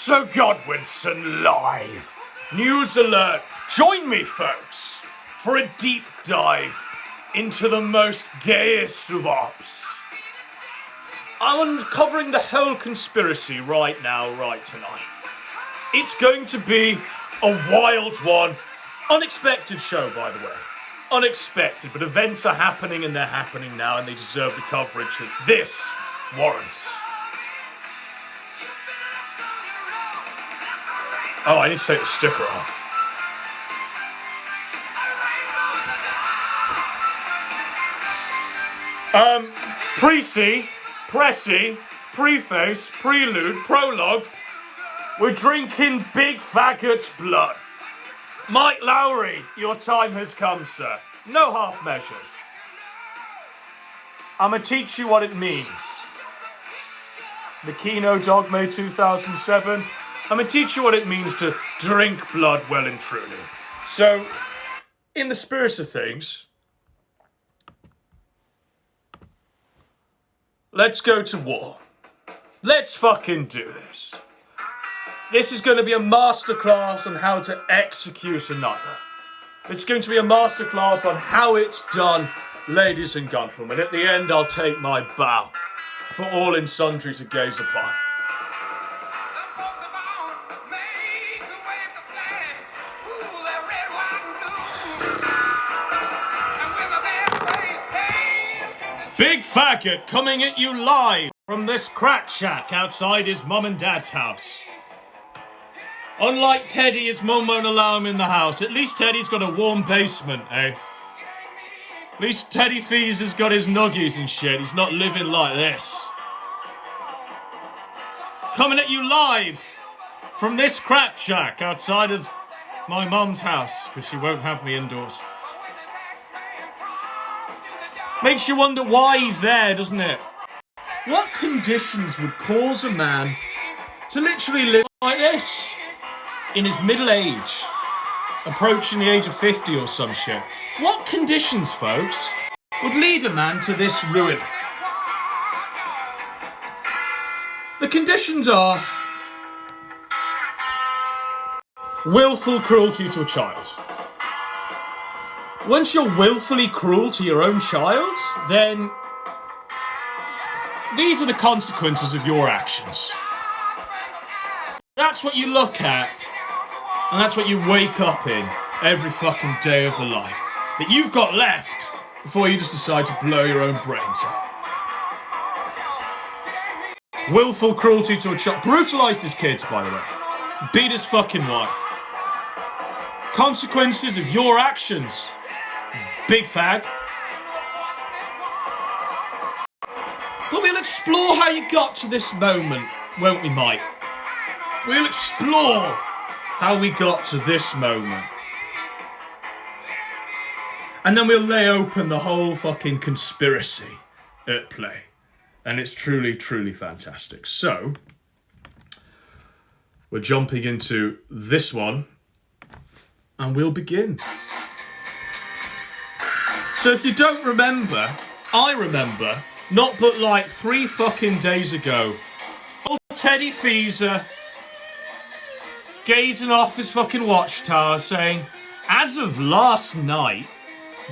So Godwinson live. News alert. Join me, folks, for a deep dive into the most gayest of ops. I'm uncovering the whole conspiracy right now, right tonight. It's going to be a wild one. Unexpected show, by the way. Unexpected, but events are happening and they're happening now and they deserve the coverage that this warrants. Oh, I need to take the sticker off. Pre-C, Pressy, Preface, Prelude, Prologue. We're drinking Big Faggot's blood. Mike Lowry, your time has come, sir. No half measures. I'ma teach you what it means. The Kino Dogma 2007. I'm going to teach you what it means to drink blood well and truly. So, in the spirit of things, let's go to war. Let's fucking do this. This is going to be a masterclass on how to execute another. It's going to be a masterclass on how it's done, ladies and gentlemen. At the end, I'll take my bow for all and sundry to gaze upon. Big Faggot coming at you live from this crack shack outside his mum and dad's house. Unlike Teddy, his mum won't allow him in the house. At least Teddy's got a warm basement, eh? At least Teddy Fees has got his nuggies and shit. He's not living like this. Coming at you live from this crack shack outside of my mum's house, because she won't have me indoors. Makes you wonder why he's there, doesn't it? What conditions would cause a man to literally live like this? In his middle age, approaching the age of 50 or some shit. What conditions, folks, would lead a man to this ruin? The conditions are willful cruelty to a child. Once you're willfully cruel to your own child, then these are the consequences of your actions. That's what you look at, and that's what you wake up in every fucking day of the life that you've got left before you just decide to blow your own brains out. Willful cruelty to a child. Brutalised his kids, by the way. Beat his fucking wife. Consequences of your actions. Big fag. But we'll explore how you got to this moment, won't we, Mike? We'll explore how we got to this moment. And then we'll lay open the whole fucking conspiracy at play. And it's truly, truly fantastic. So, we're jumping into this one, and we'll begin. So if you don't remember, I remember, not but like 3 fucking days ago, old Teddy Feeser gazing off his fucking watchtower saying, as of last night,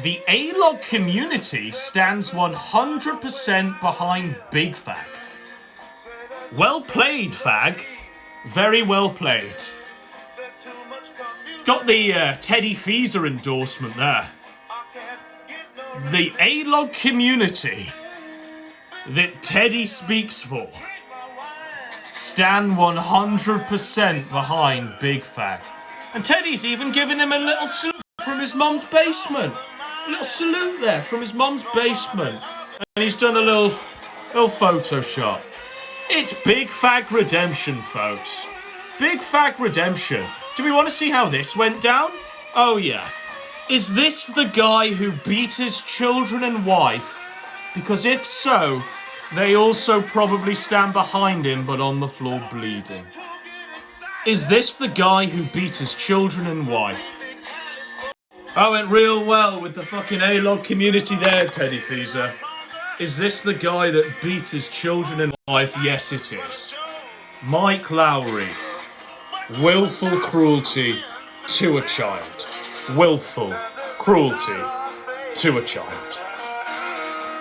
the A-Log community stands 100% behind Big Fag. Well played, Fag. Very well played. Got the Teddy Feeser endorsement there. The A-Log community that Teddy speaks for stand 100% behind Big Fag. And Teddy's even giving him a little salute from his mum's basement. A little salute there from his mum's basement. And he's done a little Photoshop. It's Big Fag Redemption, folks. Big Fag Redemption. Do we want to see how this went down? Oh yeah. Is this the guy who beat his children and wife? Because if so, they also probably stand behind him but on the floor bleeding. Is this the guy who beat his children and wife? I went real well with the fucking A-Log community there, Teddy Feeser. Is this the guy that beat his children and wife? Yes, it is. Mike Lowry, willful cruelty to a child. Willful cruelty to a child.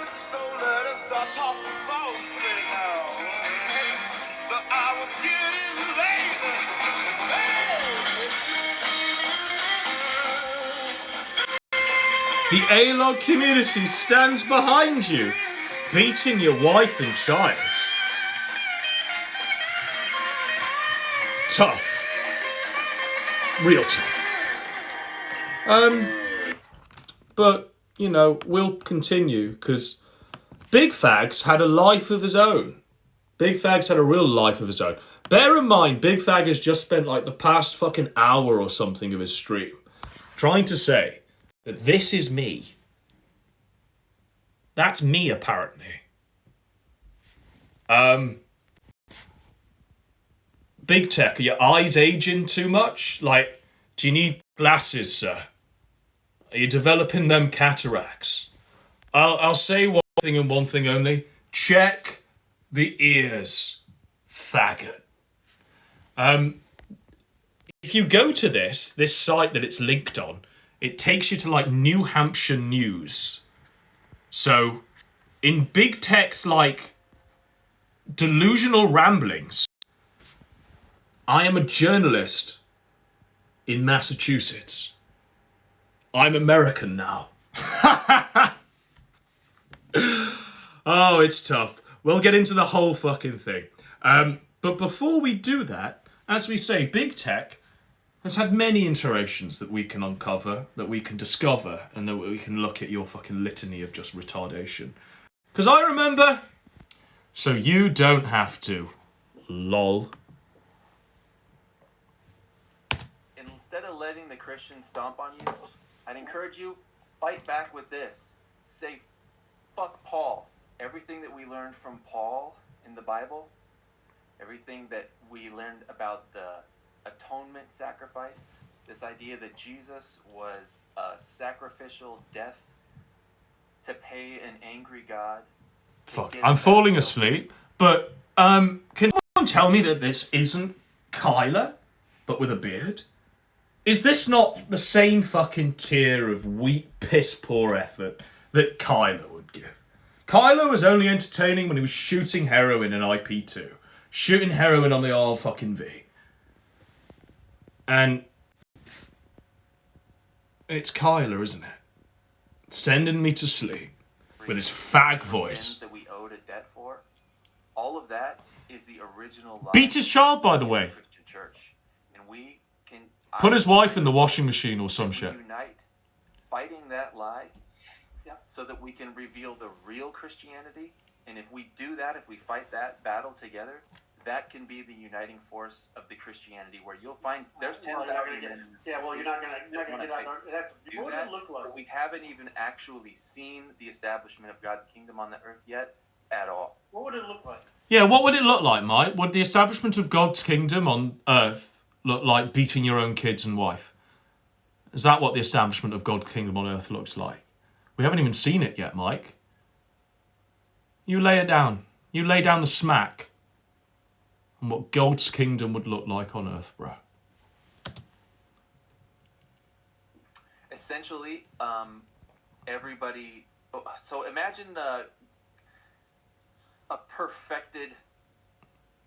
So let us start talking falsely now. The hour's getting late. The A-log community stands behind you, beating your wife and child. Tough. Real tough. But, you know, we'll continue, because Big Fags had a life of his own. Big Fags had a real life of his own. Bear in mind, Big Fag has just spent like the past fucking hour or something of his stream trying to say that this is me. That's me, apparently. Big Tech, are your eyes aging too much? Like, do you need glasses, sir? Are you developing them cataracts? I'll say one thing and one thing only. Check the ears, faggot. If you go to this site that it's linked on, it takes you to like New Hampshire news. So, in Big Tech's like delusional ramblings, I am a journalist in Massachusetts. I'm American now. Oh, it's tough. We'll get into the whole fucking thing. But before we do that, as we say, Big Tech has had many iterations that we can uncover, that we can discover, and that we can look at your fucking litany of just retardation. Because I remember, so you don't have to. Lol. Instead of letting the Christians stomp on you, I'd encourage you, fight back with this. Say, fuck Paul. Everything that we learned from Paul in the Bible, everything that we learned about the atonement sacrifice, this idea that Jesus was a sacrificial death to pay an angry God. Fuck, I'm falling asleep, but can someone tell me that this isn't Kyler, but with a beard? Is this not the same fucking tier of weak, piss-poor effort that Kyler would give? Kyler was only entertaining when he was shooting heroin in IP2. Shooting heroin on the R fucking V. And it's Kyler, isn't it? Sending me to sleep with his fag voice. That we owed a debt for. All of that is the original lie. Beat his child, by the way. Christian church. And we can put his wife in the washing machine or some shit. Unite fighting that lie, so that we can reveal the real Christianity. And if we do that, if we fight that battle together, that can be the uniting force of the Christianity, where you'll find there's 10,000. You're not gonna get out. That's what would it look like? We haven't even actually seen the establishment of God's kingdom on the earth yet, at all. What would it look like? Yeah, what would it look like, Mike? Would the establishment of God's kingdom on earth look like beating your own kids and wife? Is that what the establishment of God's kingdom on earth looks like? We haven't even seen it yet, Mike. You lay it down. You lay down the smack on what God's kingdom would look like on earth, bro. Essentially, everybody... So imagine a perfected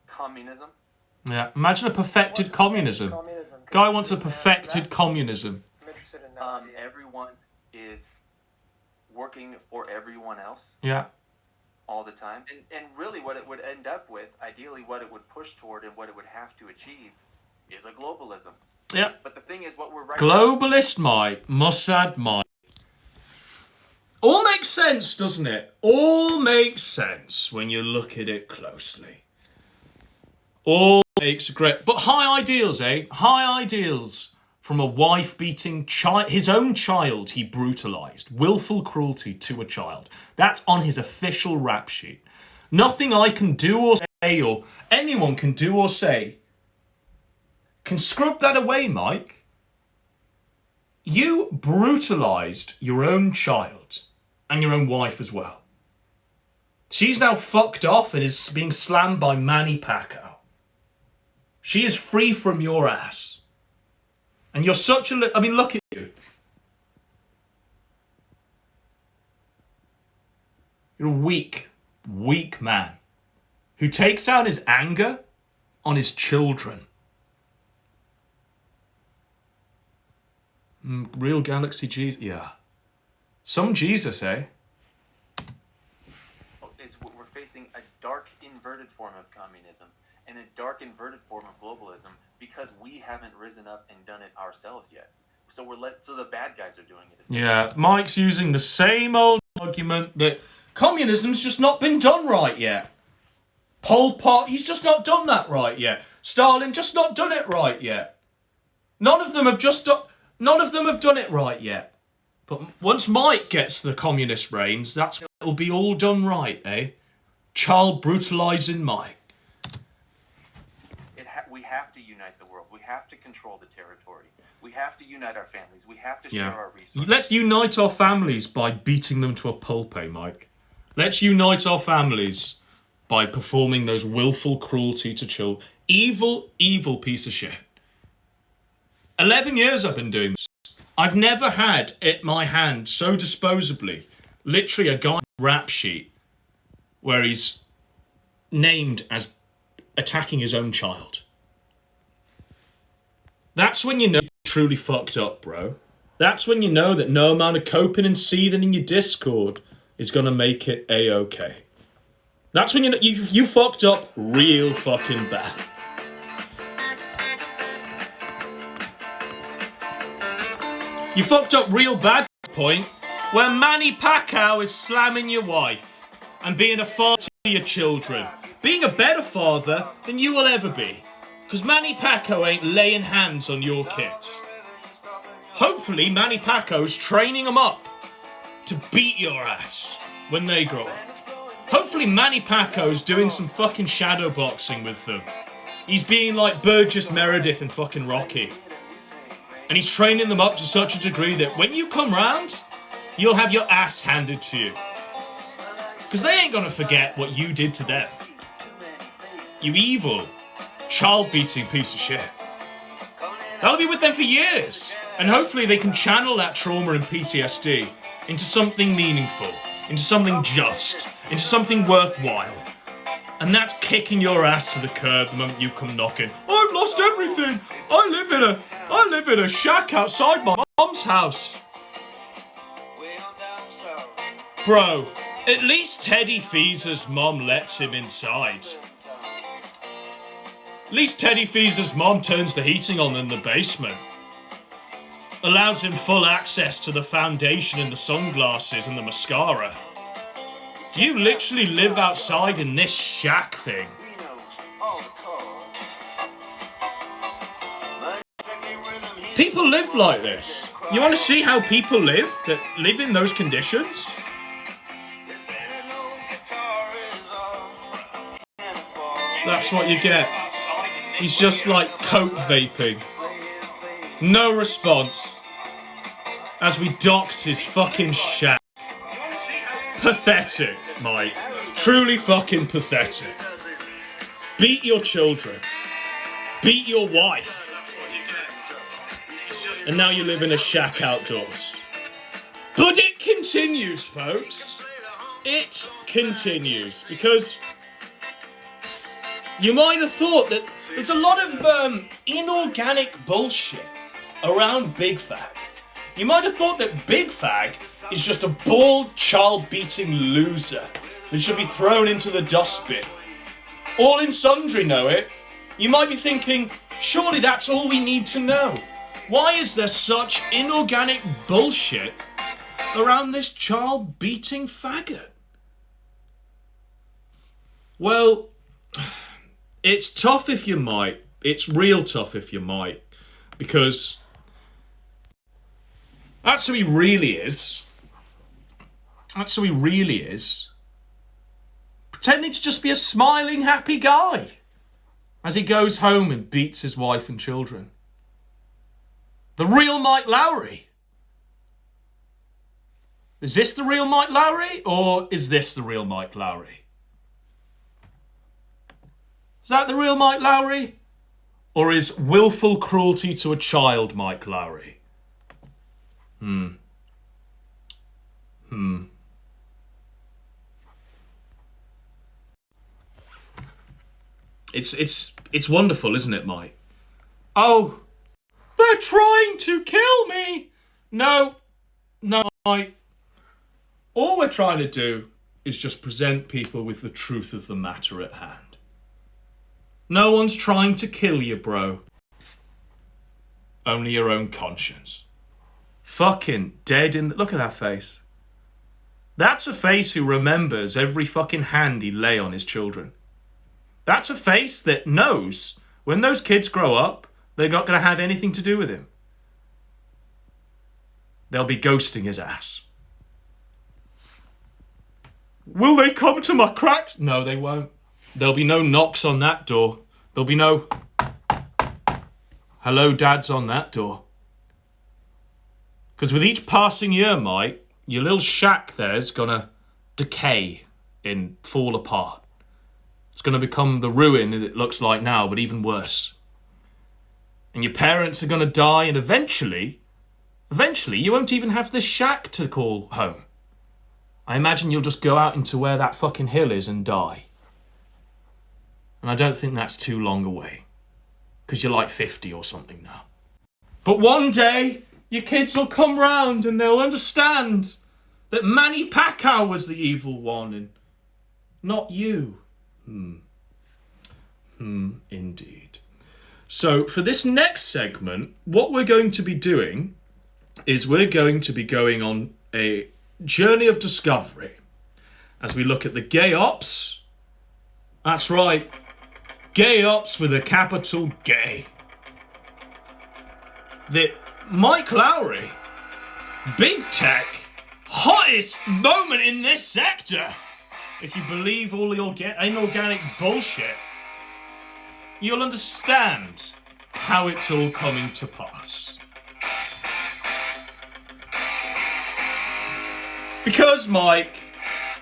communism. Yeah, imagine a perfected communism. Guy wants a perfected communism. I'm interested in that. Everyone is working for everyone else. Yeah. All the time. And really what it would end up with, ideally what it would push toward and what it would have to achieve, is a globalism. Yeah. But the thing is, what we're right Globalist Mike, Mossad Mike. All makes sense, doesn't it? All makes sense when you look at it closely. All makes great... But high ideals, eh? High ideals from a wife-beating child. His own child he brutalised. Willful cruelty to a child. That's on his official rap sheet. Nothing I can do or say, or anyone can do or say, can scrub that away, Mike. You brutalised your own child and your own wife as well. She's now fucked off and is being slammed by Manny Pacquiao. She is free from your ass. And you're such a... I mean, look at you. You're a weak, weak man who takes out his anger on his children. Real Galaxy Jesus? Yeah. Some Jesus, eh? We're facing a dark inverted form of communism and a dark inverted form of globalism because we haven't risen up and done it ourselves yet. So the bad guys are doing it. Yeah, Mike's using the same old argument that communism's just not been done right yet. Pol Pot, he's just not done that right yet. Stalin, just not done it right yet. None of them have done it right yet. But once Mike gets the communist reins, it'll be all done right, eh? Child brutalizing Mike. We have to unite the world. We have to control the territory. We have to unite our families. We have to share our resources. Let's unite our families by beating them to a pulp, eh, Mike? Let's unite our families by performing those willful cruelty to children. Evil, evil piece of shit. 11 years I've been doing this. I've never had at my hand so disposably, literally a guy rap sheet where he's named as attacking his own child. That's when you know you're truly fucked up, bro. That's when you know that no amount of coping and seething in your Discord is going to make it A-okay. That's when you know you fucked up real fucking bad. You fucked up real bad to the point where Manny Pacquiao is slamming your wife and being a father to your children. Being a better father than you will ever be. Because Manny Pacquiao ain't laying hands on your kids. Hopefully Manny Pacquiao's training them up to beat your ass when they grow up. Hopefully Manny Pacquiao's doing some fucking shadow boxing with them. He's being like Burgess Meredith in fucking Rocky. And he's training them up to such a degree that when you come round, you'll have your ass handed to you. Because they ain't gonna forget what you did to them. You evil, child-beating piece of shit. That'll be with them for years. And hopefully they can channel that trauma and PTSD into something meaningful, into something just, into something worthwhile. And that's kicking your ass to the curb the moment you come knocking. I've lost everything. I live in a shack outside my mom's house. Bro, at least Teddy Feezer's mom lets him inside. At least Teddy Feezer's mom turns the heating on in the basement. Allows him full access to the foundation and the sunglasses and the mascara. You literally live outside in this shack thing. People live like this. You want to see how people live that live in those conditions? That's what you get. He's just like coke vaping. No response. As we dox his fucking shack. Pathetic, Mike. Truly fucking pathetic. Beat your children. Beat your wife. And now you live in a shack outdoors. But it continues, folks. It continues. Because you might have thought that there's a lot of inorganic bullshit around Big Fag. You might have thought that Big Fag is just a bald, child-beating loser that should be thrown into the dustbin. All in sundry know it. You might be thinking, surely that's all we need to know. Why is there such inorganic bullshit around this child-beating faggot? Well, it's tough if you might. It's real tough if you might. Because that's who he really is. That's who he really is. Pretending to just be a smiling, happy guy. As he goes home and beats his wife and children. The real Mike Lowry. Is this the real Mike Lowry? Or is this the real Mike Lowry? Is that the real Mike Lowry? Or is willful cruelty to a child, Mike Lowry? It's wonderful, isn't it, Mike? Oh, they're trying to kill me! No, Mike. All we're trying to do is just present people with the truth of the matter at hand. No one's trying to kill you, bro. Only your own conscience. Fucking dead in... Look at that face. That's a face who remembers every fucking hand he lay on his children. That's a face that knows when those kids grow up, they're not going to have anything to do with him. They'll be ghosting his ass. Will they come to my crack? No, they won't. There'll be no knocks on that door. There'll be no hello dads on that door. Because with each passing year, Mike, your little shack there's gonna decay and fall apart. It's gonna become the ruin that it looks like now, but even worse. And your parents are gonna die, and eventually you won't even have this shack to call home. I imagine you'll just go out into where that fucking hill is and die. And I don't think that's too long away. Because you're like 50 or something now. But one day, your kids will come round and they'll understand that Manny Pacquiao was the evil one and not you. Indeed. So for this next segment, what we're going to be doing is we're going to be going on a journey of discovery as we look at the gay ops. That's right. Gay ops with a capital gay. The Mike Lowry, big tech, hottest moment in this sector. If you believe all the inorganic bullshit, you'll understand how it's all coming to pass. Because, Mike,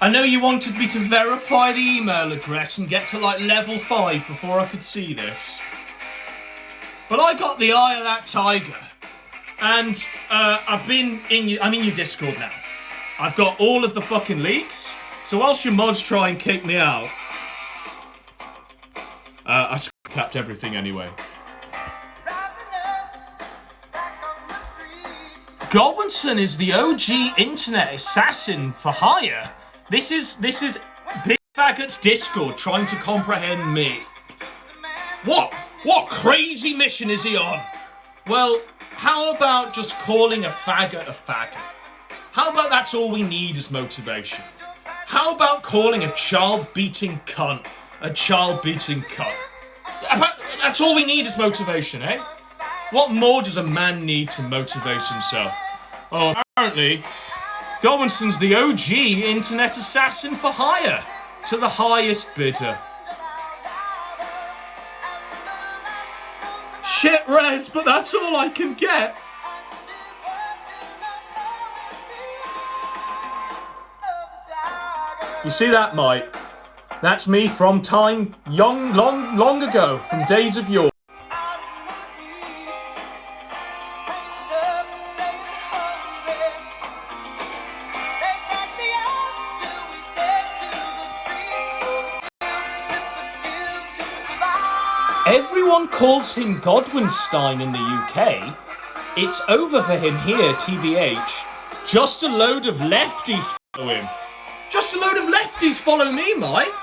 I know you wanted me to verify the email address and get to like level 5 before I could see this. But I got the eye of that tiger. And I'm in your Discord now. I've got all of the fucking leaks. So whilst your mods try and kick me out, I capped everything anyway. Godwinson is the OG internet assassin for hire. This is Big Faggot's Discord trying to comprehend me. What crazy mission is he on? Well, how about just calling a faggot a faggot? How about that's all we need as motivation? How about calling a child-beating cunt a child-beating cunt? That's all we need as motivation, eh? What more does a man need to motivate himself? Oh, apparently, Godwinson's the OG internet assassin for hire, to the highest bidder. Shit, Rez, but that's all I can get. You see that, Mike? That's me from time long ago, from days of yore. Everyone calls him Godwinstein in the UK. It's over for him here, TBH. Just a load of lefties follow him. Just a load of lefties follow me, Mike.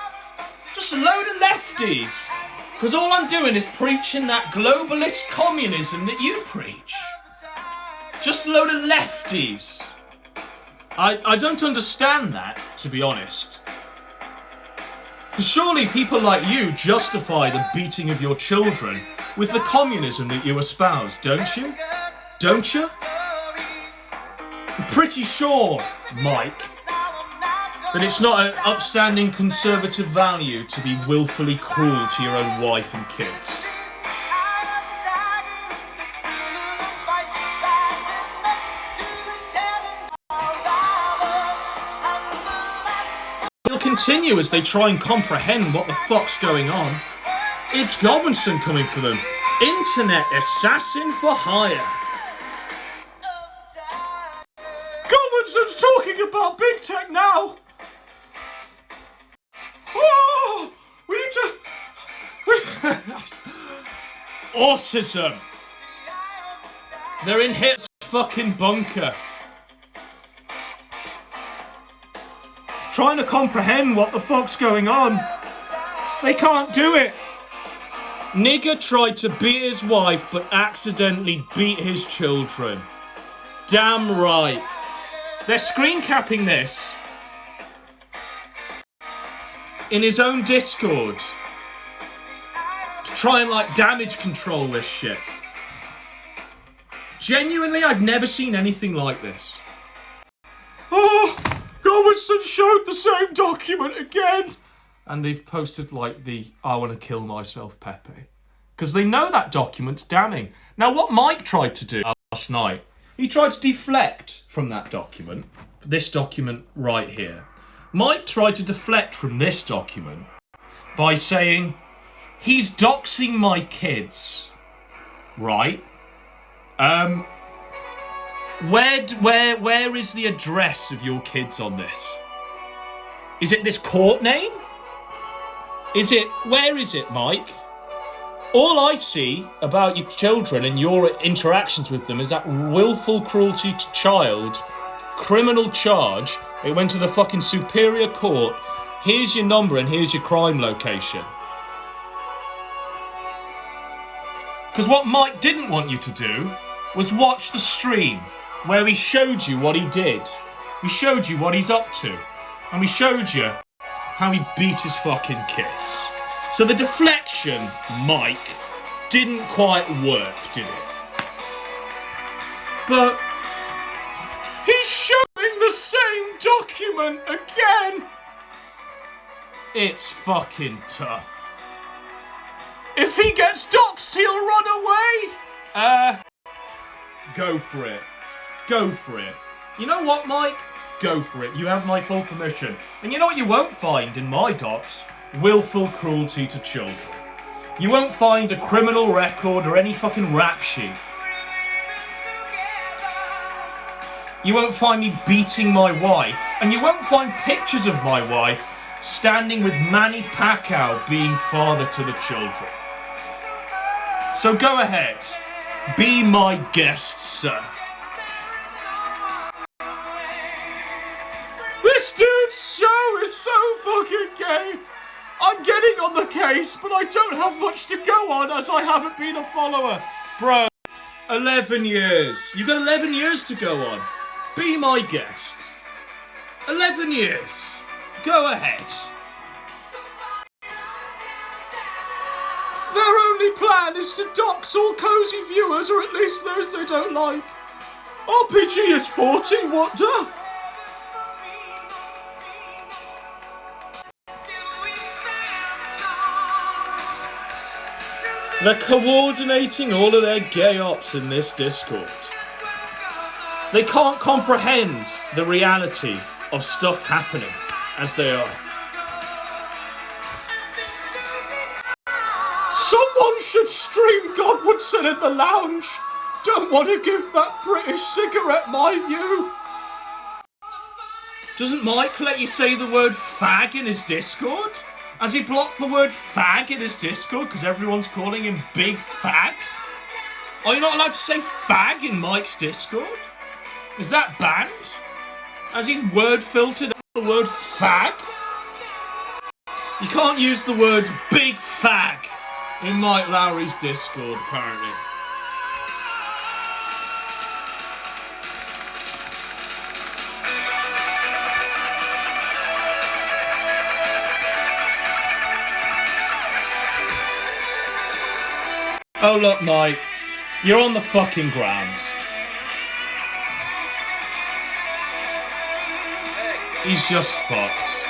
Just a load of lefties. Because all I'm doing is preaching that globalist communism that you preach. Just a load of lefties. I don't understand that, to be honest. Because surely people like you justify the beating of your children with the communism that you espouse, don't you? Don't you? I'm pretty sure, Mike, that it's not an upstanding conservative value to be willfully cruel to your own wife and kids. They'll continue as they try and comprehend what the fuck's going on. It's Godwinson coming for them. Internet assassin for hire. Godwinson's talking about big tech now. Oh, we need to... Autism. They're in Hitler's fucking bunker. Trying to comprehend what the fuck's going on. They can't do it. Nigger tried to beat his wife but accidentally beat his children. Damn right. They're screen capping this in his own Discord to try and like damage control this shit. Genuinely, I've never seen anything like this. Oh, Godwinson showed the same document again. And they've posted like the I want to kill myself Pepe. Because they know that document's damning. Now what Mike tried to do last night, he tried to deflect from that document. This document right here. Mike tried to deflect from this document by saying, he's doxing my kids. Right? Where is the address of your kids on this? Is it this court name? Where is it, Mike? All I see about your children and your interactions with them is that willful cruelty to child, criminal charge. It went to the fucking superior court. Here's your number and here's your crime location. Because what Mike didn't want you to do was watch the stream where he showed you what he did. We showed you what he's up to. And we showed you how he beat his fucking kids. So the deflection, Mike, didn't quite work, did it? But he's showing the same document again. It's fucking tough. If he gets doxed, he'll run away. Go for it. Go for it. You know what, Mike? Go for it. You have my full permission. And you know what you won't find in my docs? Willful cruelty to children. You won't find a criminal record or any fucking rap sheet. You won't find me beating my wife. And you won't find pictures of my wife standing with Manny Pacquiao being father to the children. So go ahead. Be my guest, sir. This dude's show is so fucking gay. I'm getting on the case, but I don't have much to go on as I haven't been a follower. Bro, 11 years. You got 11 years to go on. Be my guest. 11 years. Go ahead. Their only plan is to dox all cozy viewers, or at least those they don't like. RPG is 40, what the? They're coordinating all of their gay ops in this Discord. They can't comprehend the reality of stuff happening as they are. Someone should stream Godwinson in the lounge. Don't want to give that British cigarette my view. Doesn't Mike let you say the word fag in his Discord? Has he blocked the word fag in his Discord because everyone's calling him Big Fag? Are you not allowed to say fag in Mike's Discord? Is that banned? Has he word filtered out the word fag? You can't use the words big fag in Mike Lowry's Discord, apparently. Oh look, Mike, you're on the fucking ground. He's just fucked.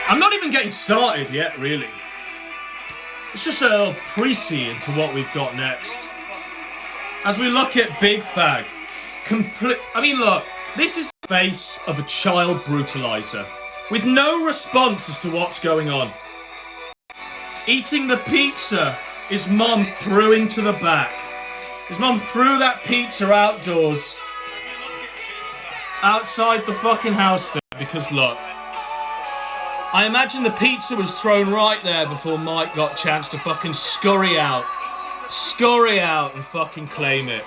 I'm not even getting started yet, really. It's just a little pre-see into what we've got next. As we look at Big Fag, look, this is the face of a child brutalizer. with no response as to what's going on. Eating the pizza his mum threw into the back. His mum threw that pizza outdoors. Outside the fucking house there, because look. I imagine the pizza was thrown right there before Mike got a chance to fucking scurry out. Scurry out and fucking claim it.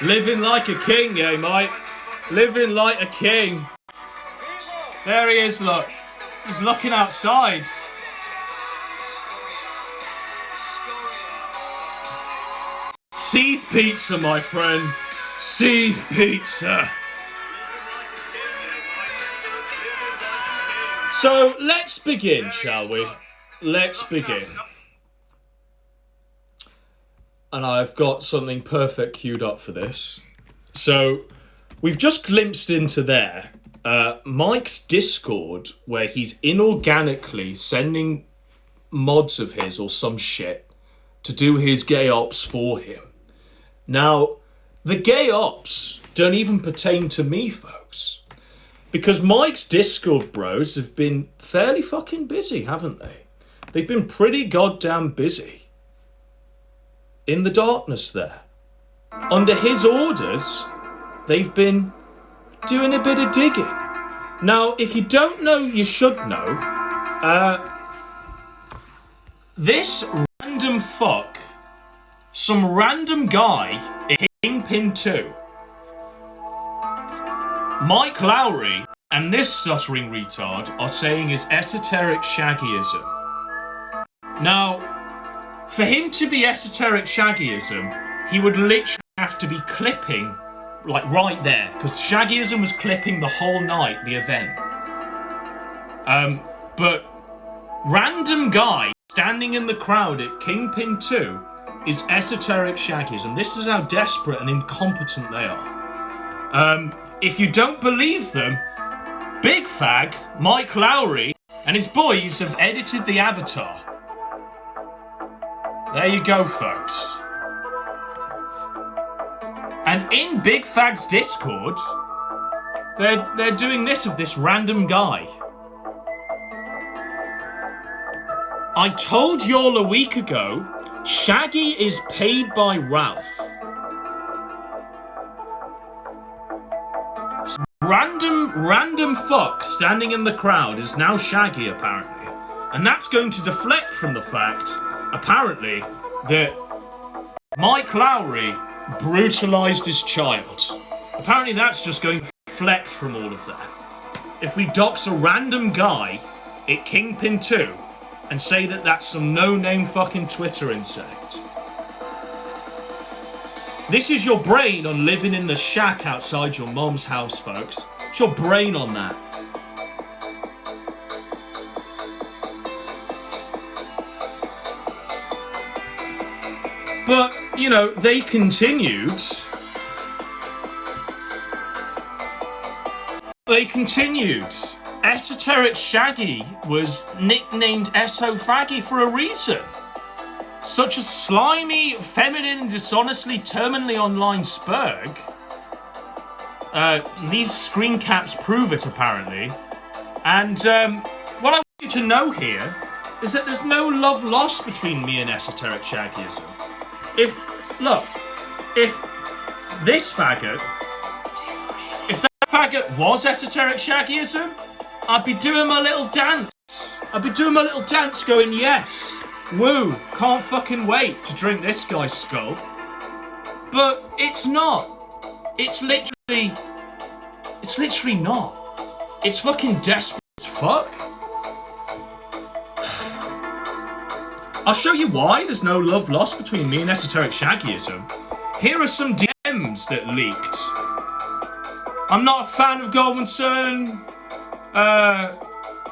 Living like a king, yeah, Mike. Living like a king. There he is, look. He's looking outside. Seethe pizza, my friend. Seethe pizza. So, let's begin, shall we? Let's begin. And I've got something perfect queued up for this. So, we've just glimpsed into there. Mike's Discord, where he's inorganically sending mods of his or some shit to do his gay ops for him. Now, the gay ops don't even pertain to me, folks. Because Mike's Discord bros have been fairly fucking busy, haven't they? They've been pretty goddamn busy. In the darkness there. Under his orders, they've been doing a bit of digging. Now, if you don't know, you should know. This random fuck, some random guy in Kingpin 2, Mike Lowry, and this stuttering retard are saying is esoteric shaggyism. Now, for him to be esoteric shaggyism, he would literally have to be clipping, like right there, because shaggyism was clipping the whole night, the event. But random guy standing in the crowd at Kingpin 2 is esoteric shaggyism. This is how desperate and incompetent they are. If you don't believe them, Big Fag, Mike Lowry, and his boys have edited the avatar. There you go, folks. And in Big Fag's Discord, they're doing this of this random guy. I told y'all a week ago, Shaggy is paid by Ralph. Random fuck standing in the crowd is now Shaggy, apparently. And that's going to deflect from the fact, apparently, that Mike Lowry brutalised his child. Apparently that's just going to deflect from all of that. If we dox a random guy at Kingpin 2 and say that that's some no-name fucking Twitter insect. This is your brain on living in the shack outside your mom's house, folks. It's your brain on that. But, you know, they continued. Esoteric Shaggy was nicknamed Eso Faggy for a reason. Such a slimy, feminine, dishonestly, terminally online spurg. These screen caps prove it, apparently. And what I want you to know here is that there's no love lost between me and esoteric shaggyism. If this faggot, if that faggot was esoteric shaggyism, I'd be doing my little dance. I'd be doing my little dance going, yes, woo, can't fucking wait to drink this guy's skull. But it's not. It's literally not. It's fucking desperate as fuck. I'll show you why there's no love lost between me and esoteric shaggyism. Here are some DMs that leaked. I'm not a fan of Godwinson.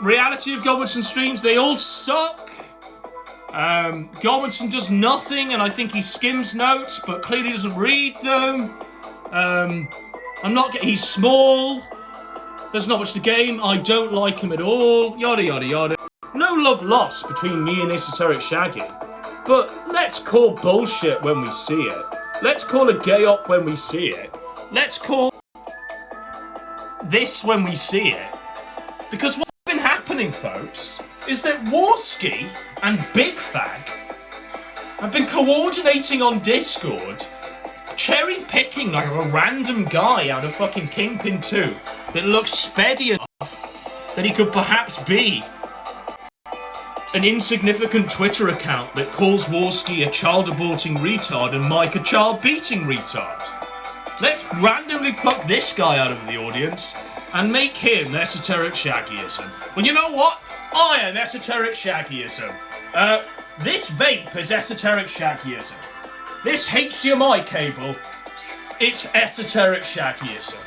Reality of Godwinson streams, they all suck. Godwinson does nothing, and I think he skims notes, but clearly doesn't read them. He's small. There's not much to game. I don't like him at all. Yada yada yada. No love lost between me and esoteric shaggy. But let's call bullshit when we see it. Let's call a gay op when we see it. Let's call this when we see it. Because what's been happening, folks, is that Warski and Big Fag have been coordinating on Discord, cherry-picking like a random guy out of fucking Kingpin 2 that looks speddy enough that he could perhaps be an insignificant Twitter account that calls Warski a child-aborting retard and Mike a child-beating retard. Let's randomly pluck this guy out of the audience and make him esoteric shaggyism. Well, you know what? I am esoteric shaggyism. This vape is esoteric shaggyism. This HDMI cable, it's esoteric shaggyism.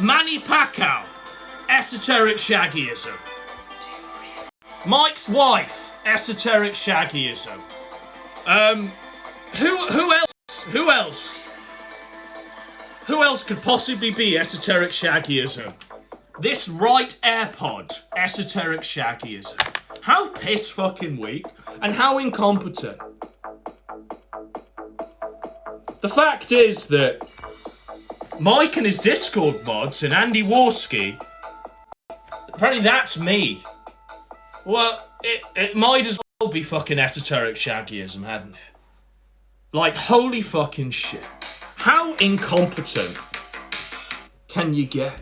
Manny Pacquiao, esoteric shaggyism. Mike's wife, esoteric shaggyism. Who else? Who else could possibly be esoteric shaggyism? This right AirPod, esoteric shaggyism. How piss fucking weak and how incompetent. The fact is that Mike and his Discord mods and Andy Warski, apparently that's me. Well, it might as well be fucking esoteric shaggyism, hadn't it? Like, holy fucking shit. How incompetent can you get?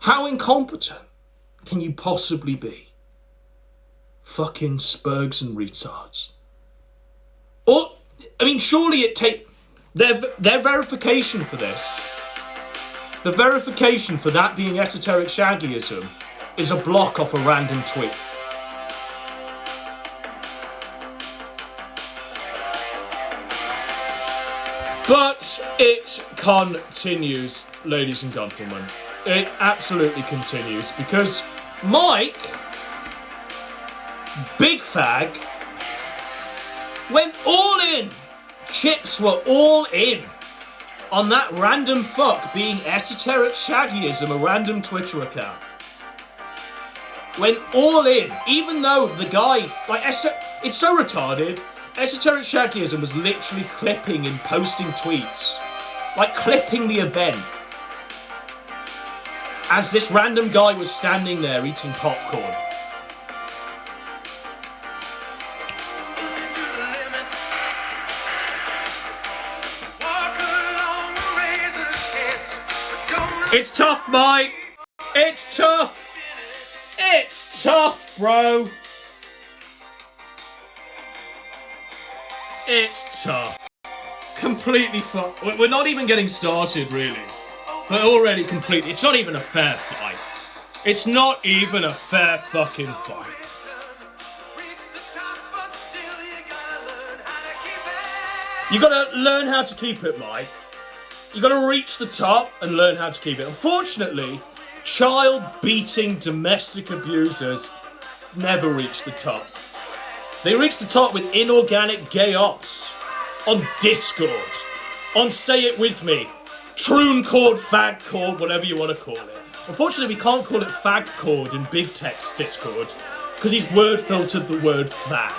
How incompetent can you possibly be? Fucking spurgs and retards. Or, I mean, surely it take their verification for this. The verification for that being esoteric shaggyism is a block off a random tweet. But it continues, ladies and gentlemen. It absolutely continues because Mike, Big Fag, went all in. Chips were all in on that random fuck being esoteric shaggyism, a random Twitter account. Went all in, even though the guy, like, it's so retarded. Esoteric shaggyism was literally clipping and posting tweets, like clipping the event, as this random guy was standing there eating popcorn. It's tough, Mike. It's tough. It's tough, bro. It's tough. Completely fucked. We're not even getting started, really. We're already completely... It's not even a fair fight. It's not even a fair fucking fight. You gotta learn how to keep it, Mike. You gotta reach the top and learn how to keep it. Unfortunately, child-beating domestic abusers never reach the top. They reach the top with inorganic gay ops on Discord, on Say It With Me, Troon Chord, Fag Chord, whatever you want to call it. Unfortunately, we can't call it Fag Chord in Big Tech's Discord because he's word filtered the word fag.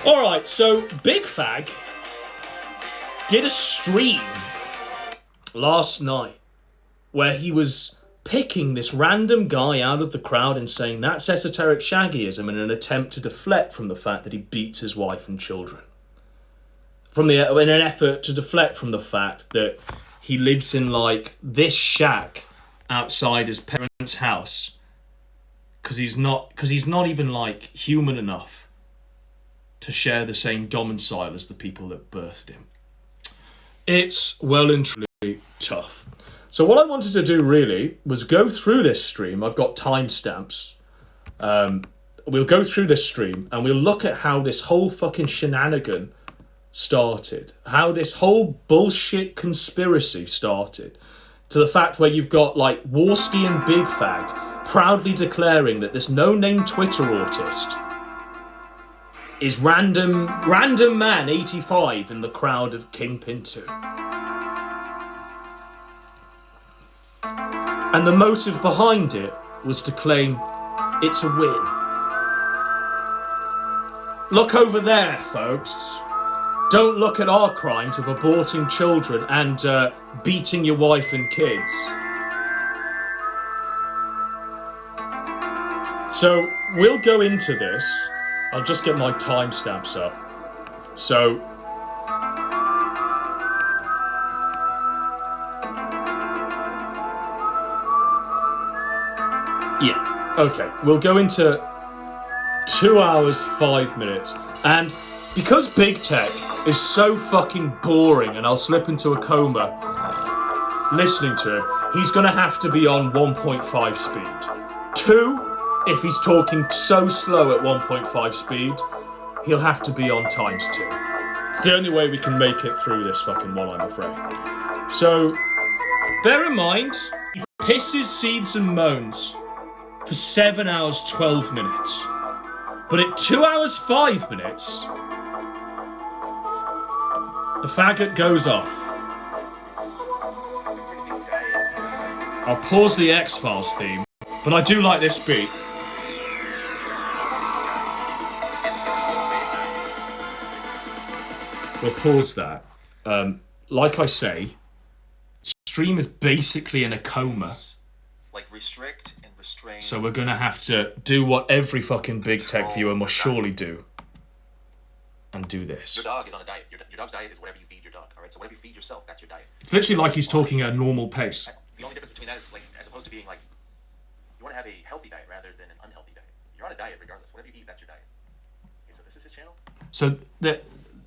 Alright, so Big Fag did a stream last night where he was picking this random guy out of the crowd and saying that's esoteric shaggyism in an attempt to deflect from the fact that he beats his wife and children. In an effort to deflect from the fact that he lives in like this shack outside his parents' house because he's not even like human enough to share the same domicile as the people that birthed him. It's well and truly tough. So what I wanted to do really was go through this stream. I've got timestamps. We'll go through this stream and we'll look at how this whole fucking shenanigan started. How this whole bullshit conspiracy started. To the fact where you've got like Warski and Big Fag proudly declaring that this no-name Twitter autist is random man 85 in the crowd of Kingpin 2. And the motive behind it was to claim it's a win. Look over there, folks. Don't look at our crimes of aborting children and beating your wife and kids. So we'll go into this. I'll just get my timestamps up. So yeah, okay. We'll go into 2 hours, 5 minutes. And because Big Tech is so fucking boring and I'll slip into a coma listening to him, he's going to have to be on 1.5 speed. 2, if he's talking so slow at 1.5 speed, he'll have to be on ×2. It's the only way we can make it through this fucking one, I'm afraid. So, bear in mind, he pisses, seethes and moans for 7 hours, 12 minutes. But at 2 hours, 5 minutes, the faggot goes off. I'll pause the X-Files theme, but I do like this beat. We'll pause that. Like I say, stream is basically in a coma. Like restrict and restrain. So we're gonna have to do what every fucking Big Tech viewer must surely do. And do this. Your dog is on a diet. Your dog's diet is whatever you feed your dog. Alright, so whatever you feed yourself, that's your diet. It's literally like he's talking at a normal pace. The only difference between that is, like, as opposed to being like, you want to have a healthy diet rather than an unhealthy diet. You're on a diet regardless. Whatever you eat, that's your diet. Okay, so this is his channel? So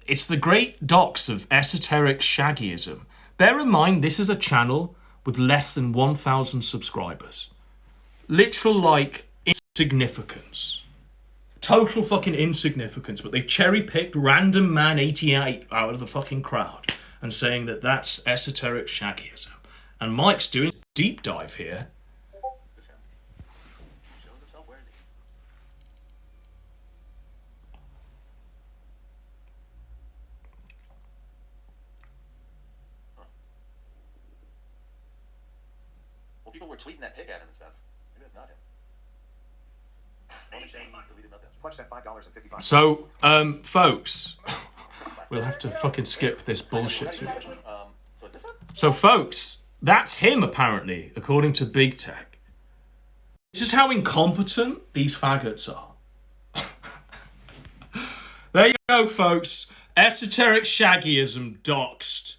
it's the great docs of esoteric shaggyism. Bear in mind, this is a channel with less than 1,000 subscribers. Literal, like, insignificance. Total fucking insignificance. But they've cherry-picked random man 88 out of the fucking crowd and saying that that's esoteric shaggyism. And Mike's doing a deep dive here. Is this him? He shows himself? Where is he? Huh. Well, people were tweeting that pic at him and stuff. Maybe that's not him. Clutch that $5.55. So, folks, we'll have to fucking skip this bullshit. So is this him? So, folks, that's him, apparently, according to Big Tech. This is how incompetent these faggots are. There you go, folks. Esoteric shaggyism doxed.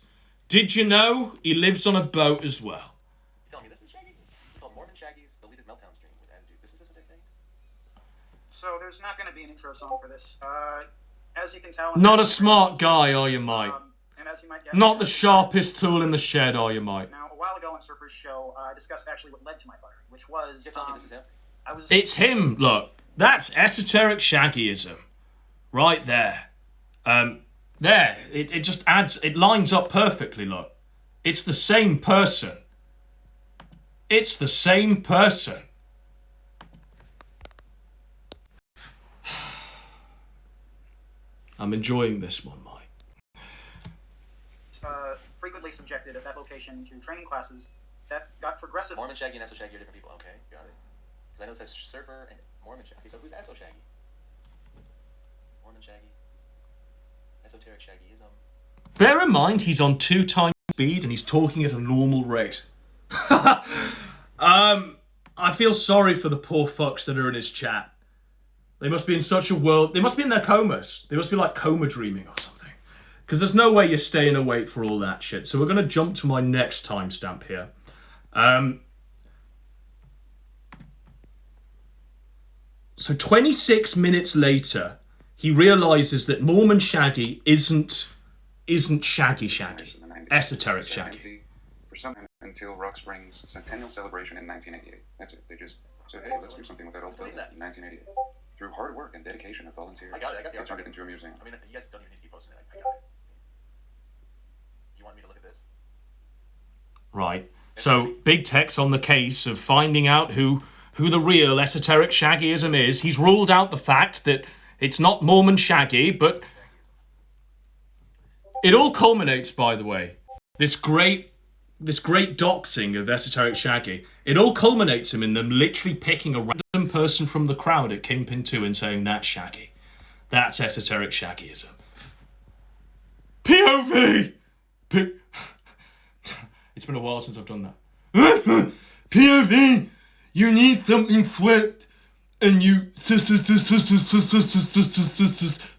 Did you know he lives on a boat as well? You telling me this is Shaggy? It's called Mormon Shaggy's deleted meltdown stream with attitudes. This is a thing? So there's not going to be an intro song for this. As you can tell... Not a smart guy, are you, Mike? And as you might guess... Not the sharpest tool in the shed, are you, Mike? Now, a while ago on Surfer's show, I discussed actually what led to my firing, which was... Yes, this is him. It's him, look. That's esoteric shaggyism. Right there. There. It just adds... It lines up perfectly, look. It's the same person. It's the same person. I'm enjoying this one, Mike. Frequently subjected at that location to training classes that got progressive... Mormon Shaggy and Eso Shaggy are different people. Okay, got it. Because I know it says Surfer and Mormon Shaggy. So who's Eso Shaggy? Mormon Shaggy. Esoteric Shaggyism. Bear in mind, he's on 2 times speed and he's talking at a normal rate. I feel sorry for the poor fucks that are in his chat. They must be in such a world... They must be in their comas. They must be like coma dreaming or something. Because there's no way you're staying awake for all that shit. So we're going to jump to my next timestamp here. So 26 minutes later, he realises that Mormon Shaggy isn't Shaggy. Esoteric Shaggy. For some until Rock Springs' centennial celebration in 1988. That's it. They just said, hey, let's do something with that old building in 1988. Through hard work and dedication of volunteers, I got the they turned it into a museum. I mean, you guys don't even need to keep posting it. I got it. You want me to look at this? Right. So Big Tech's on the case of finding out who the real esoteric shaggyism is. He's ruled out the fact that it's not Mormon Shaggy, but it all culminates, by the way, this great doxing of esoteric Shaggy. It all culminates in them literally picking a random person from the crowd at Kingpin 2 and saying, that's Shaggy. That's esoteric shaggyism. POV! It's been a while since I've done that. POV! You need something flipped, and you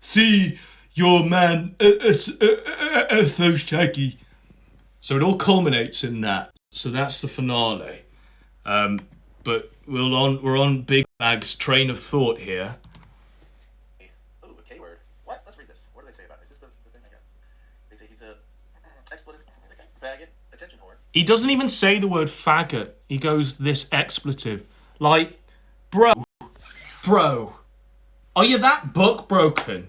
see your man so shaggy. So it all culminates in that. So that's the finale. But we're on Big Bag's train of thought here. Oh, a K word. What? Let's read this. What do they say about it? Is this the thing I got? They say he's a expletive, faggot, attention whore. He doesn't even say the word faggot. He goes this expletive. Like, bro, are you that buck broken?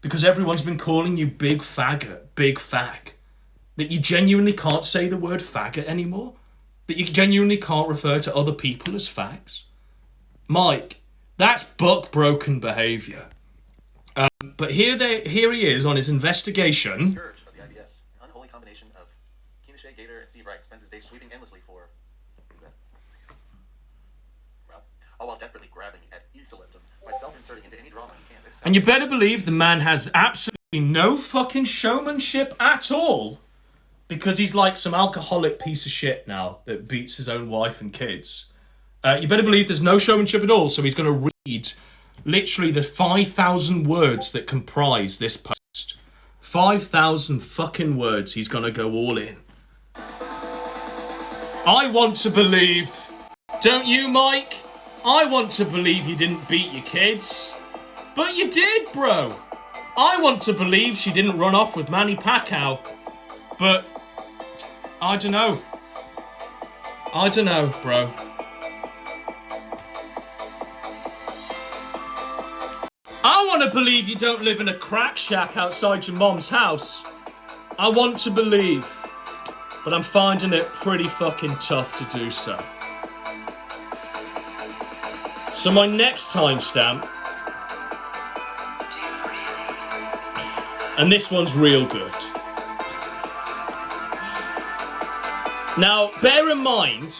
Because everyone's been calling you big faggot, big fag. That you genuinely can't say the word faggot anymore? That you genuinely can't refer to other people as fags? Mike, that's buck broken behaviour. But here he is on his investigation. Scourge of the IBS, an unholy combination of Keeneshay, Gator, and Steve Wright spends his days sweeping endlessly for... Who's that? Ralph. All while desperately grabbing at Esaliptum by self-inserting into any drama he can. And you better believe the man has absolutely no fucking showmanship at all. Because he's like some alcoholic piece of shit now that beats his own wife and kids. You better believe there's no showmanship at all, so he's going to read literally the 5,000 words that comprise this post. 5,000 fucking words he's going to go all in. I want to believe, don't you, Mike? I want to believe you didn't beat your kids. But you did, bro. I want to believe she didn't run off with Manny Pacquiao. But I don't know. Bro. I want to believe you don't live in a crack shack outside your mom's house. I want to believe. But I'm finding it pretty fucking tough to do so. So my next timestamp. And this one's real good. Now, bear in mind,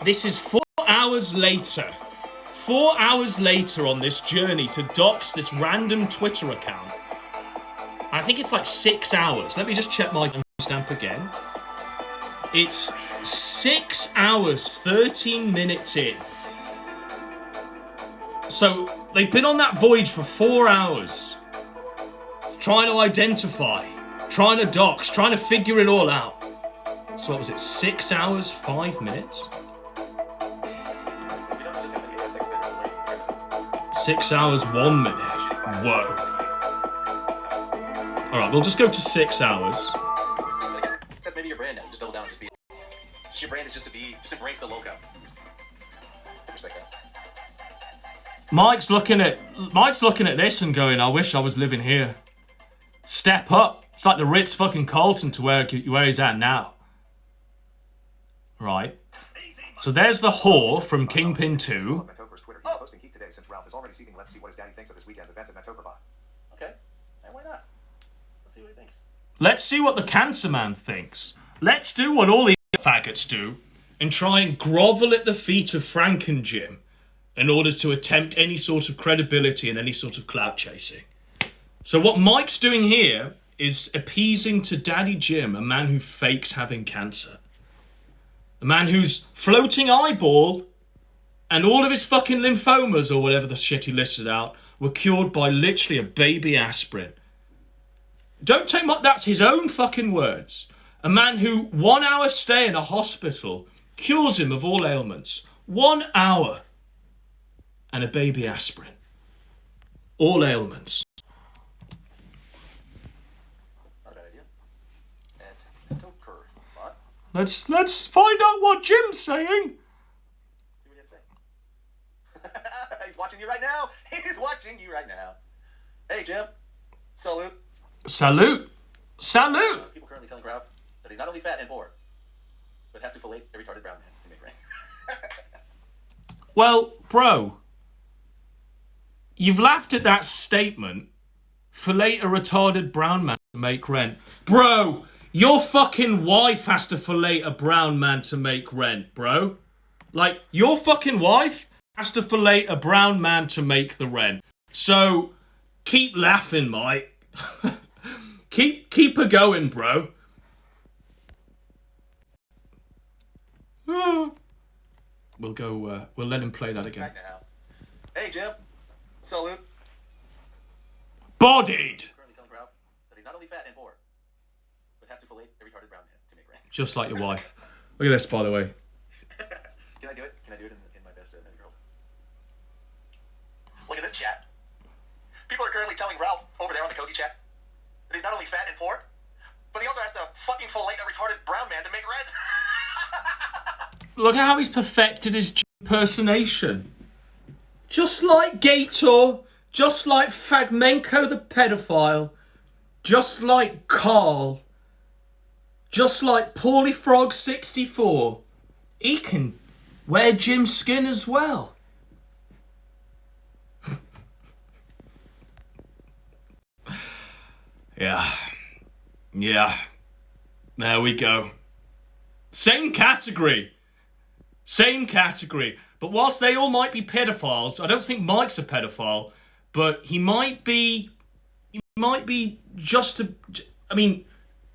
this is 4 hours later. 4 hours later on this journey to dox this random Twitter account. I think it's like 6 hours. Let me just check my stamp again. It's 6 hours, 13 minutes in. So, they've been on that voyage for 4 hours. Trying to identify, trying to dox, trying to figure it all out. So what was it, 6 hours, 5 minutes? 6 hours, 1 minute. Whoa. Alright, we'll just go to 6 hours. That's maybe your brand now. Just double down and just be... Your brand is just to be... Just embrace the logo. Respect that. Mike's looking at this and going, I wish I was living here. Step up. It's like the Ritz fucking Carlton to where he's at now. Right. So there's the whore from Kingpin 2. Okay. And why not? Let's see what he thinks. Let's see what the Cancer Man thinks. Let's do what all the faggots do and try and grovel at the feet of Frank and Jim in order to attempt any sort of credibility and any sort of clout chasing. So what Mike's doing here is appeasing to Daddy Jim, a man who fakes having cancer. A man whose floating eyeball and all of his fucking lymphomas or whatever the shit he listed out were cured by literally a baby aspirin. Don't take my... That's his own fucking words. A man who 1 hour stay in a hospital cures him of all ailments. 1 hour. And a baby aspirin. All ailments. Not a bad idea. And don't occur, but... Let's find out what Jim's saying. See what he had to say. He's watching you right now. He's watching you right now. Hey, Jim. Salute. Salute. Salute. People currently telling Ralph that he's not only fat and bored, but has to fillet a retarded brown man to make rain. Well, bro, you've laughed at that statement. Fillet a retarded brown man to make rent. Bro, your fucking wife has to fillet a brown man to make rent, bro. Like, your fucking wife has to fillet a brown man to make the rent. So, keep laughing, Mike. Keep her going, bro. We'll go. We'll let him play that again. Back now. Hey, Jim. Salute. Bodied. Currently telling Ralph that he's not only fat and poor, but has to fillet a retarded brown man to make rent. Just like your wife. Look at this, by the way. Can I do it? Can I do it in my best girl? Look at this chat. People are currently telling Ralph over there on the cozy chat that he's not only fat and poor, but he also has to fucking fillet a retarded brown man to make rent. Look at how he's perfected his impersonation. Just like Gator, just like Fragmenko the pedophile, just like Carl, just like Paulie Frog 64. He can wear Jim's skin as well. Yeah. There we go. Same category. But whilst they all might be pedophiles, I don't think Mike's a pedophile, but he might be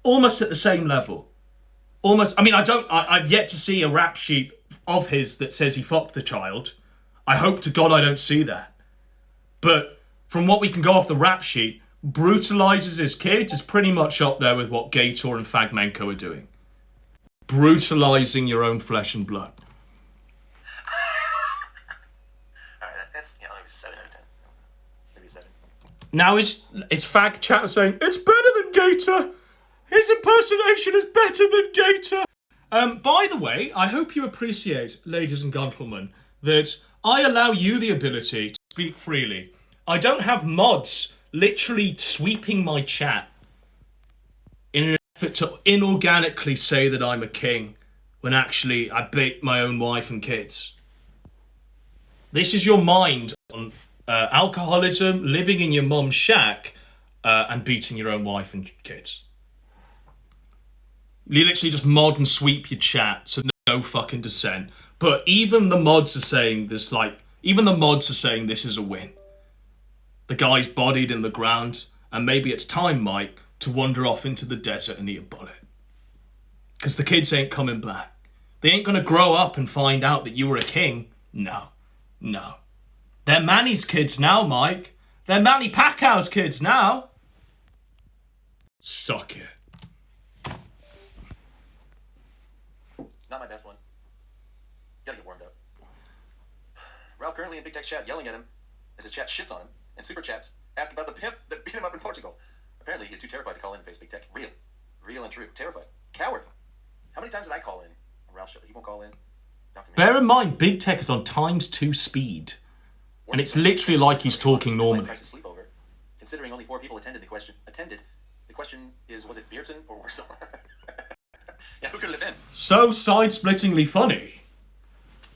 almost at the same level. I've yet to see a rap sheet of his that says he fucked the child. I hope to God I don't see that. But from what we can go off the rap sheet, brutalizes his kids is pretty much up there with what Gator and Fragmenko are doing. Brutalizing your own flesh and blood. Alright, that's, maybe 7 out of 10. Maybe 7. Now is Fag chat saying, it's better than Gator. His impersonation is better than Gator. By the way, I hope you appreciate, ladies and gentlemen, that I allow you the ability to speak freely. I don't have mods literally sweeping my chat in an effort to inorganically say that I'm a king when actually I beat my own wife and kids. This is your mind on alcoholism, living in your mum's shack, and beating your own wife and kids. You literally just mod and sweep your chat, so no fucking dissent. But even the mods are saying this, this is a win. The guy's bodied in the ground, and maybe it's time, Mike, to wander off into the desert and eat a bullet. Because the kids ain't coming back. They ain't gonna grow up and find out that you were a king. No. They're Manny's kids now, Mike. They're Manny Pacquiao's kids now. Suck it. Not my best one. Gotta get warmed up. Ralph currently in Big Tech chat yelling at him as his chat shits on him, and super chats asking about the pimp that beat him up in Portugal. Apparently he's too terrified to call in and face Big Tech. Real and true. Terrified. Coward. How many times did I call in on Ralph's show? He won't call in. Bear in mind, Big Tech is on ×2 speed. And it's literally like he's talking normally. Sleepover. Considering only 4 people attended, the question is, was it Beardson or Warsaw? Yeah, who could it have been? So side-splittingly funny.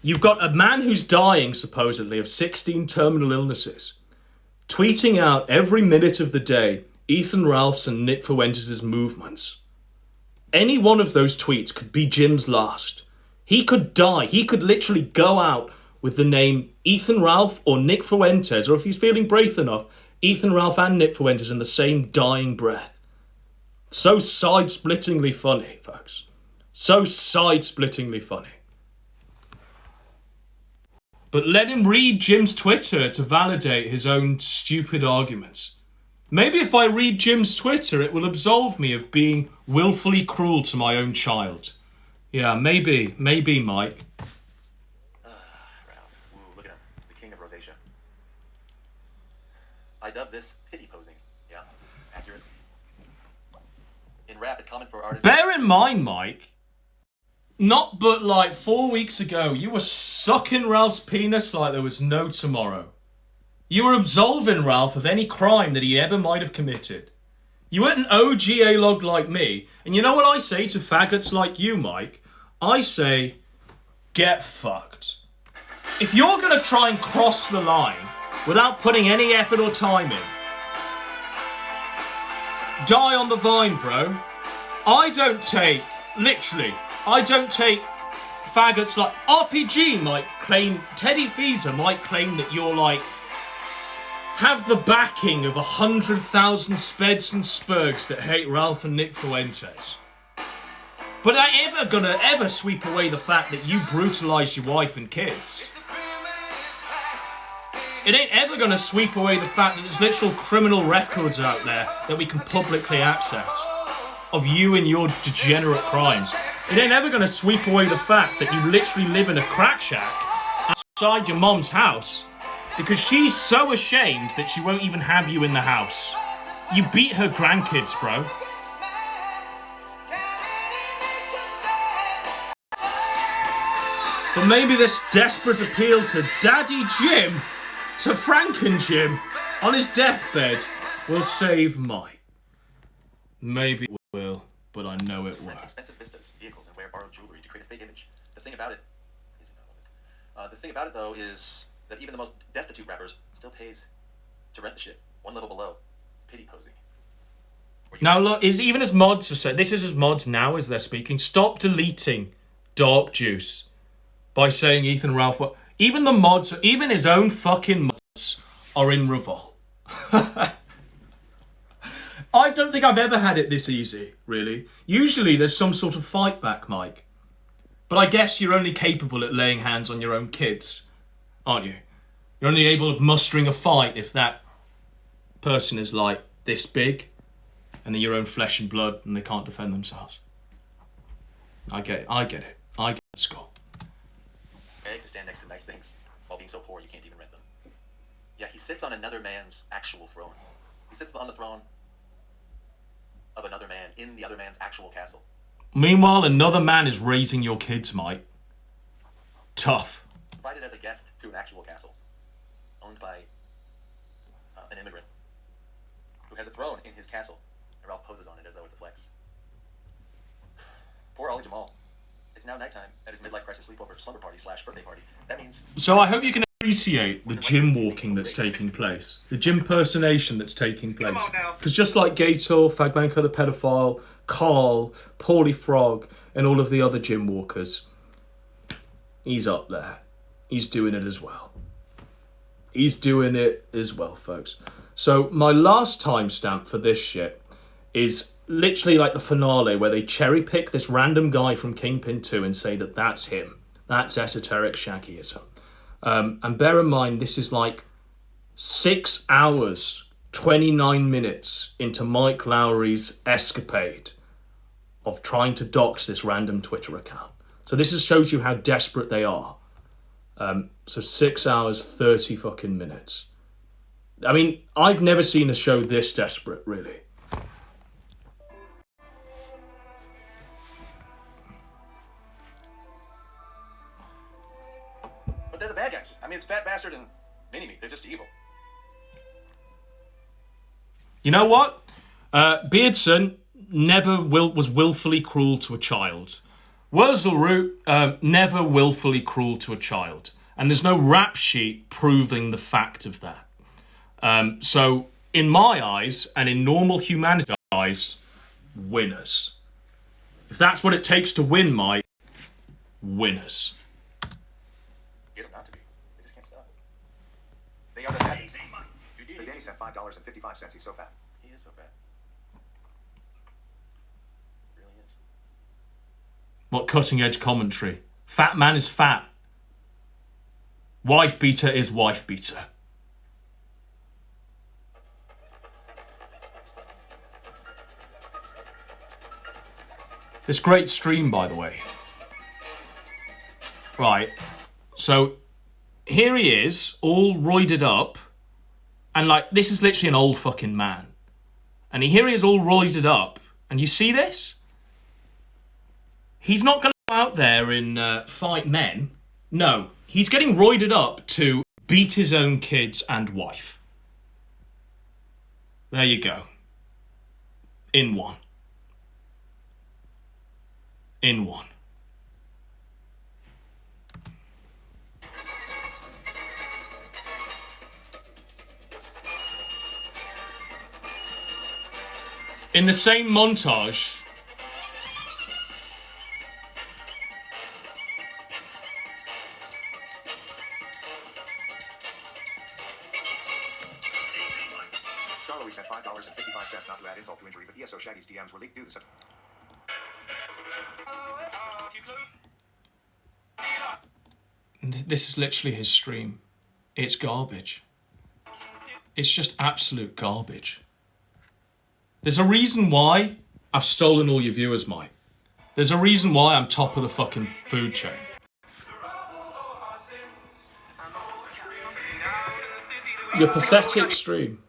You've got a man who's dying, supposedly, of 16 terminal illnesses, tweeting out every minute of the day Ethan Ralph's and Nick Fuentes' movements. Any one of those tweets could be Jim's last. He could die. He could literally go out with the name Ethan Ralph or Nick Fuentes, or if he's feeling brave enough, Ethan Ralph and Nick Fuentes in the same dying breath. So side-splittingly funny, folks. So side-splittingly funny. But let him read Jim's Twitter to validate his own stupid arguments. Maybe if I read Jim's Twitter, it will absolve me of being willfully cruel to my own child. Yeah, maybe, Mike. Ralph. Ooh, look at him. The king of rosacea. I dub this pity posing. Yeah, accurate. In rap, it's common for artists... Bear in mind, Mike, not but like 4 weeks ago, you were sucking Ralph's penis like there was no tomorrow. You were absolving Ralph of any crime that he ever might have committed. You weren't an OG A-log like me, and you know what I say to faggots like you, Mike? I say, get fucked. If you're going to try and cross the line without putting any effort or time in, die on the vine, bro. I don't take faggots like RPG might claim, Teddy Feezer might claim that you're like have the backing of 100,000 speds and spurgs that hate Ralph and Nick Fuentes. But I ain't ever sweep away the fact that you brutalised your wife and kids. It ain't ever gonna sweep away the fact that there's literal criminal records out there that we can publicly access of you and your degenerate crimes. It ain't ever gonna sweep away the fact that you literally live in a crack shack outside your mom's house because she's so ashamed that she won't even have you in the house. You beat her grandkids, bro. But maybe this desperate appeal to Daddy Jim, to Franken Jim, on his deathbed will save Mike. Maybe it will, but I know it won't. Expensive vistas, vehicles, and wear borrowed jewelry to create a fake image. The thing about it though is that even the most destitute rappers still pays to rent the shit. One level below, it's pity posing. Now look, even as mods are saying, this is as mods now as they're speaking, stop deleting Dark Juice by saying Ethan Ralph. Even the mods, even his own fucking mods are in revolt. I don't think I've ever had it this easy, really. Usually there's some sort of fight back, Mike. But I guess you're only capable at laying hands on your own kids, aren't you? You're only able of mustering a fight if that person is like this big and they're your own flesh and blood and they can't defend themselves. I get it. I get the score. Beg to stand next to nice things while being so poor you can't even rent them. Yeah, he sits on another man's actual throne. He sits on the throne of another man in the other man's actual castle. Meanwhile, another man is raising your kids, Mike. Tough. Invited as a guest to an actual castle owned by an immigrant who has a throne in his castle, and Ralph poses on it as though it's a flex. Poor Ollie Jamal. It's now nighttime at his midlife crisis sleepover slumber party / birthday party. That means... So I hope you can appreciate the gym walking that's taking place. The gym personation that's taking place. Because just like Gator, Fagmanko the pedophile, Carl, Paulie Frog, and all of the other gym walkers, he's up there. He's doing it as well. He's doing it as well, folks. So my last timestamp for this shit is literally like the finale where they cherry pick this random guy from Kingpin 2 and say that that's him. That's esoteric Shaggyism. And bear in mind, this is like 6 hours, 29 minutes into Mike Lowry's escapade of trying to dox this random Twitter account. So this shows you how desperate they are. So 6 hours, 30 fucking minutes. I mean, I've never seen a show this desperate, really. But they're the bad guys. I mean, it's Fat Bastard and Mini-Me. They're just evil. You know what? Beardson was willfully cruel to a child. Wurzelroot, never willfully cruel to a child. And there's no rap sheet proving the fact of that. So, in my eyes, and in normal humanity's eyes, winners. If that's what it takes to win, Mike, winners. Get them not to be. They just can't stop. They are the bad guys. The Danny sent $5.55. He's so fat. He is so fat. Really is. What cutting edge commentary. Fat man is fat. Wife beater is wife beater. This great stream, by the way. Right. So, here he is, all roided up. And, like, this is literally an old fucking man. And here he is all roided up. And you see this? He's not going to go out there and fight men. No. He's getting roided up to beat his own kids and wife. There you go. In one. In one. In the same montage, Joey sent $5.55 not to add insult to injury, but yes, so Shaggy's DMs were leaked due to such. This is literally his stream. It's garbage. It's just absolute garbage. There's a reason why I've stolen all your viewers, Mike. There's a reason why I'm top of the fucking food chain. Your pathetic stream.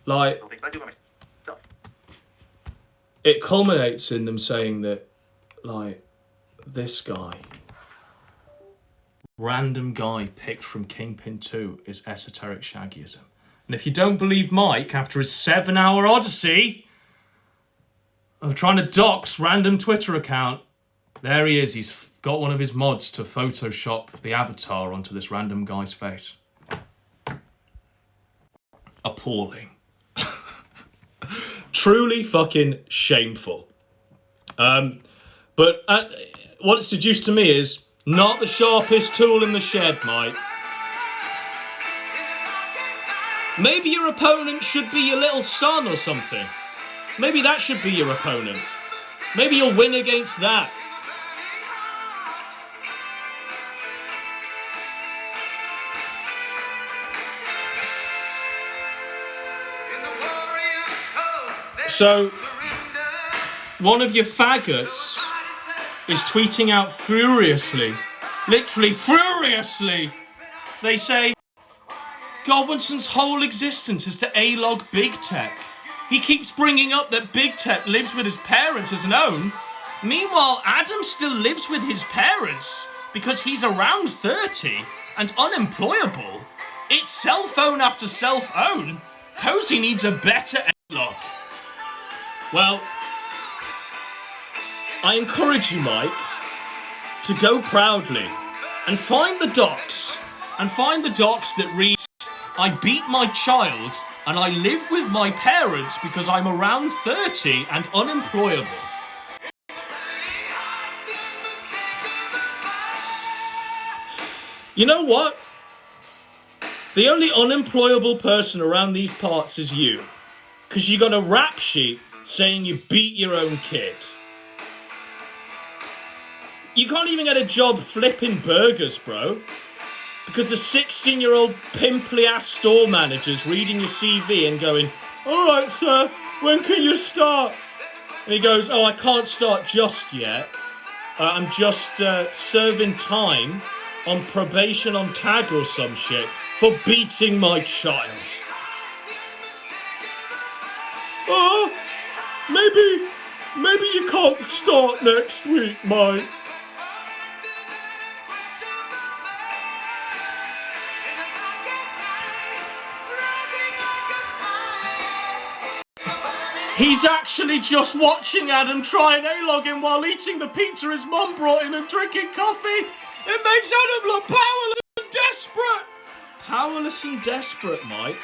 Like, I do by myself. it culminates in them saying that, like, this guy, random guy picked from Kingpin 2 is esoteric shaggyism. And if you don't believe Mike, after his 7-hour odyssey of trying to dox random Twitter account, there he is. He's got one of his mods to Photoshop the avatar onto this random guy's face. Appalling. Truly fucking shameful. But what it's deduced to me is not the sharpest tool in the shed, Mike. Maybe your opponent should be your little son or something. Maybe that should be your opponent. Maybe you'll win against that. So, one of your faggots is tweeting out furiously, literally furiously. They say, Godwinson's whole existence is to A-log Big Tech. He keeps bringing up that Big Tech lives with his parents as an own. Meanwhile, Adam still lives with his parents because he's around 30 and unemployable. It's cell phone after cell phone. Cozy needs a better A-log. Well, I encourage you, Mike, to go proudly and find the docs. And find the docs that reads, I beat my child and I live with my parents because I'm around 30 and unemployable. You know what? The only unemployable person around these parts is you. Because you got a rap sheet saying you beat your own kid. You can't even get a job flipping burgers, bro. Because the 16-year-old pimply-ass store manager's reading your CV and going, alright, sir, when can you start? And he goes, oh, I can't start just yet. I'm just serving time on probation on tag or some shit for beating my child. Oh, maybe you can't start next week, Mike. He's actually just watching Adam try and A-log him while eating the pizza his mum brought in and drinking coffee. It makes Adam look powerless and desperate. Powerless and desperate, Mike.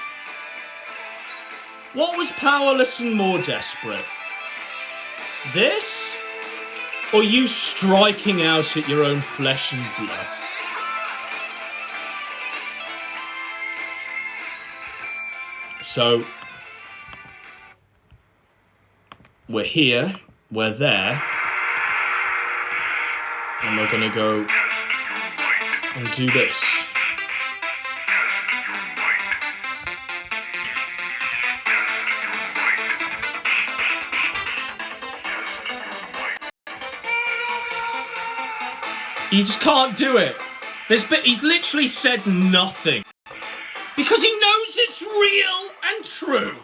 What was powerless and more desperate? This? Or you striking out at your own flesh and blood? So, we're here, we're there, and we're gonna go and do this. He just can't do it. He's literally said nothing. Because he knows it's real and true.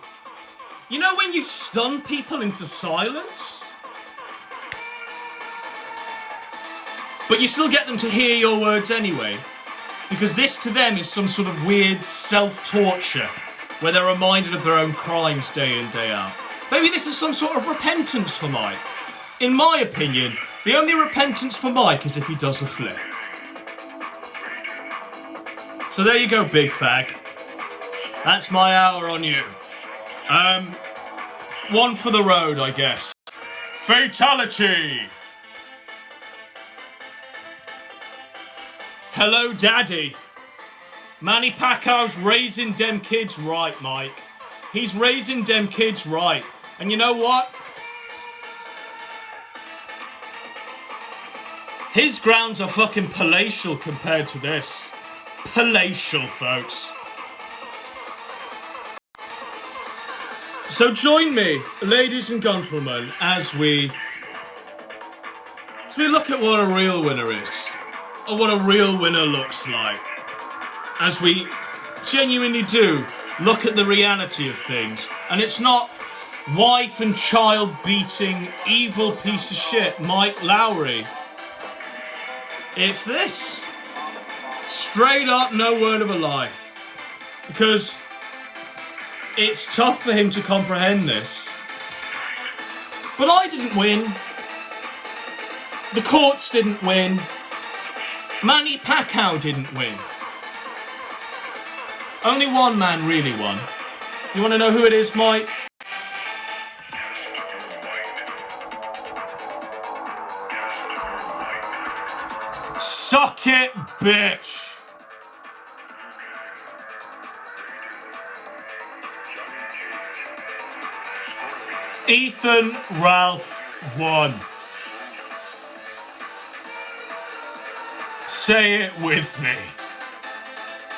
You know when you stun people into silence? But you still get them to hear your words anyway. Because this to them is some sort of weird self-torture where they're reminded of their own crimes day in, day out. Maybe this is some sort of repentance for Mike. In my opinion, the only repentance for Mike is if he does a flip. So there you go, big fag. That's my hour on you. One for the road, I guess. Fatality! Hello, Daddy. Manny Pacquiao's raising dem kids right, Mike. He's raising them kids right. And you know what? His grounds are fucking palatial compared to this. Palatial, folks. So join me, ladies and gentlemen, as we look at what a real winner is. Or what a real winner looks like. As we genuinely do look at the reality of things. And it's not wife and child beating evil piece of shit Mike Lowry. It's this. Straight up, no word of a lie. Because it's tough for him to comprehend this. But I didn't win. The courts didn't win. Manny Pacquiao didn't win. Only one man really won. You want to know who it is, Mike? Suck it, bitch! Ethan Ralph won. Say it with me.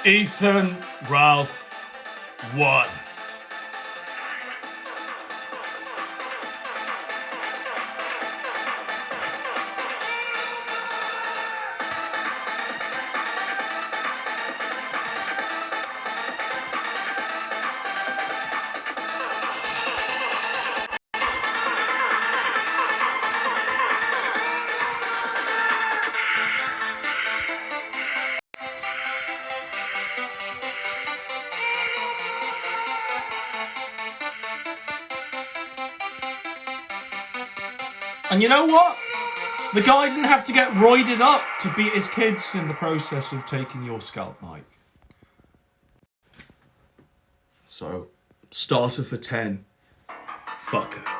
Ethan Ralph won. And you know what? The guy didn't have to get roided up to beat his kids in the process of taking your scalp, Mike. So, starter for 10. Fucker.